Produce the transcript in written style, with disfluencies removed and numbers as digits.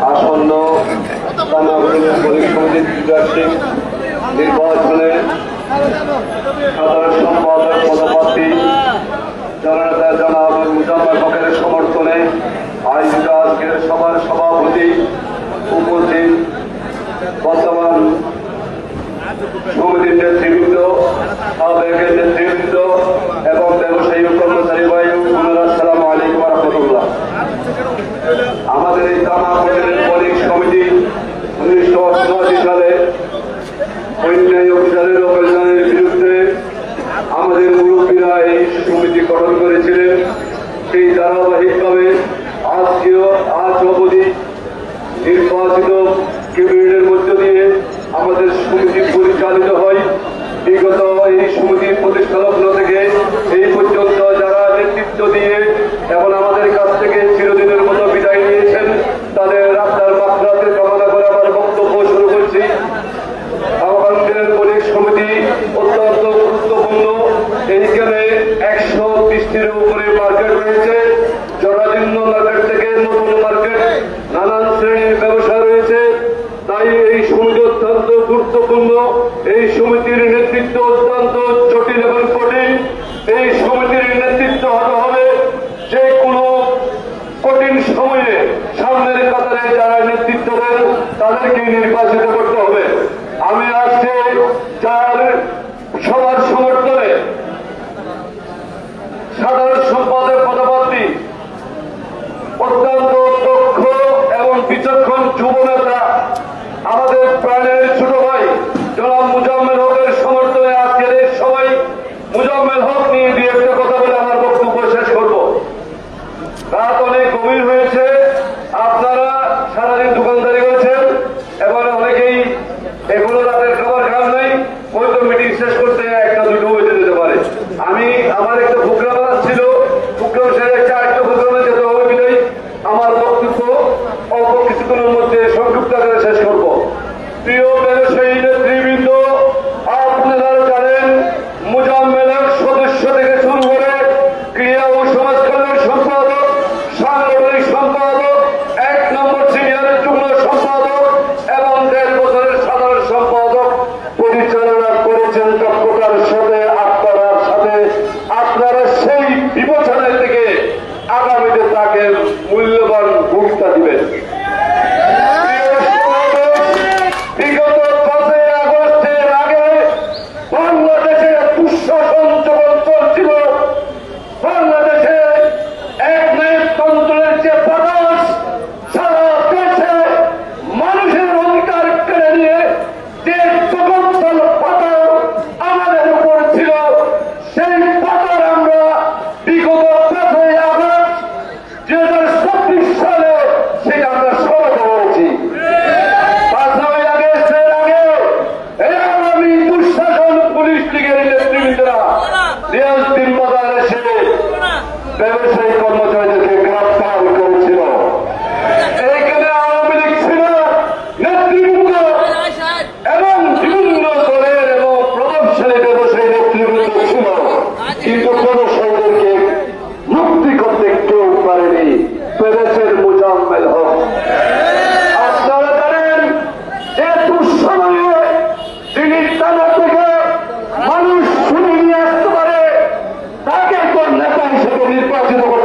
আসন্ন সমিতির নির্বাচনে সাধারণ সম্পাদক পদপ্রার্থী জননেতা জনাব মুজাম্মেল হকের সমর্থনে আয়োজিত আজকের সভার সভাপতি উপস্থিত বর্তমান সমিতির নেতৃবৃন্দ, সাবেক নেতৃবৃন্দ এবং ব্যবসায়ী ও কর্মচারী ভাই আসসালামু আলাইকুম ওয়া রাহমাতুল্লাহ। আমাদের এই জামাতের মৌলিক সমিতি 1988 সালে অন্যায় অফিসারের ও কল্যাণের বিরুদ্ধে আমাদের মুরব্বীরা এই সমিতি গঠন করেছিলেন। সেই ধারাবাহিকভাবে আজ অবধি নির্বাচিত ক্যাবিনেটের মধ্য দিয়ে আমাদের সমিতি পরিচালিত হয়। বিগত এই সমিতির প্রতিষ্ঠা লগ্ন থেকে এই পর্যন্ত যারা নেতৃত্ব দিয়ে এখন আমাদের কাছ থেকে চিরদিনের মতো বিদায় নিয়েছেন, তাদের আপনার মাত্রাতে কামনা করে আমার বক্তব্য শুরু করছি। আমাদের মৌলিক সমিতি অত্যন্ত গুরুত্বপূর্ণ। এইখানে 130টির উপরে মার্কেট রয়েছে। জরাজীর্ণ মার্কেট থেকে নতুন মার্কেট, নানান শ্রেণীর ব্যবসা রয়েছে। তাই এই সমিতি অত্যন্ত গুরুত্বপূর্ণ। এই সমিতির নেতৃত্ব অত্যন্ত জটিল এবং কঠিন। এই সমিতির নেতৃত্ব হতে হবে যে কোনো কঠিন সময়ে সামনের কাতারে যারা নেতৃত্ব দেন তাদেরকে নির্বাচিত করতে হবে। আমি আজকে যার সবার সমর্থনে সাধারণ সম্পাদক পদপ্রার্থী অত্যন্ত দক্ষ এবং বিচক্ষণ যুব নেতা আমাদের প্রাণের ছোট ভাই জনাব মুজাম্মেল হকের সমর্থনে আজকের এই সবাই মুজাম্মেল হক নিয়ে দিয়ে একটা কথা বলে আমার বক্তব্য শেষ করব। রাত অনেক গভীর হয়েছে, আপনারা সারাদিন দোকানদারি করেছেন, এবার অনেকেই এখনো রাতের খাবার খান নাই, হয়তো মিটিং শেষ করতে 1টা-2টো বেজে যেতে পারে। আমি আমার একটা প্রোগ্রাম ছিল, প্রোগ্রাম শেষে 4টা প্রোগ্রামে যেতে হবে বিদায় আমার বক্তব্য অল্প কিছুক্ষণের মধ্যে সংক্ষিপ্ত আকারে শেষ করব। প্রিয় ব্যবসায়ী নেতৃবৃন্দ, আপনারা জানেন মুজাম্মেল হক সদস্য থেকে শুরু করে ক্রীড়া ও সমাজ কল্যাণ সম্পাদক, সাংগঠনিক সম্পাদক, 1 নম্বর সিনিয়রের যুগ্ম সম্পাদক এবং 1.5 বছরের সাধারণ সম্পাদক পরিচালনা করেছেন দক্ষতার সাথে, আত্মার সাথে। আপনারা সেই বিবেচনায় থেকে আগামীতে তাকে মূল্যবান ভূমিকা দিবেন। বিগত 5ই আগস্টের আগে বাংলাদেশে দুঃশাসন যখন চলছিল, বাংলাদেশে একনায়কতন্ত্রের যে বাতাস সারা দেশে মানুষের অধিকার কেড়ে নিয়ে যে জগদ্দল পাথর আমাদের উপর ছিল, সেই পাথর আমরা বিগত 5ই আগস্ট 2026 সালে সেটা আমরা সমাধান হয়েছি। 5ই আগস্টের আগে এই আগামী দুঃশাসন পুলিশ লীগের নেতৃবৃন্দরা রিয়াজউদ্দিন বাজার এসে ব্যবসায়ী কর্মচারীদেরকে গ্রেফতার করেছিল। এইখানে আওয়ামী লীগ ছিল নেতৃবৃন্দ এবং বিভিন্ন দলের এবং প্রভাবশালী ব্যবসায়ী নেতৃবৃন্দ ছিল, কিন্তু ব্যবসায়ীদেরকে মুক্তি করতে কেউ পারেনি, পেরেছেন মুজাম্মেল হক। আপনারা জানেন যে দুঃসময়ে তিনি থানা থেকে মানুষ শুনে নিয়ে আসতে পারে, তাকে তো নেতা হিসেবে নির্বাচিত করতে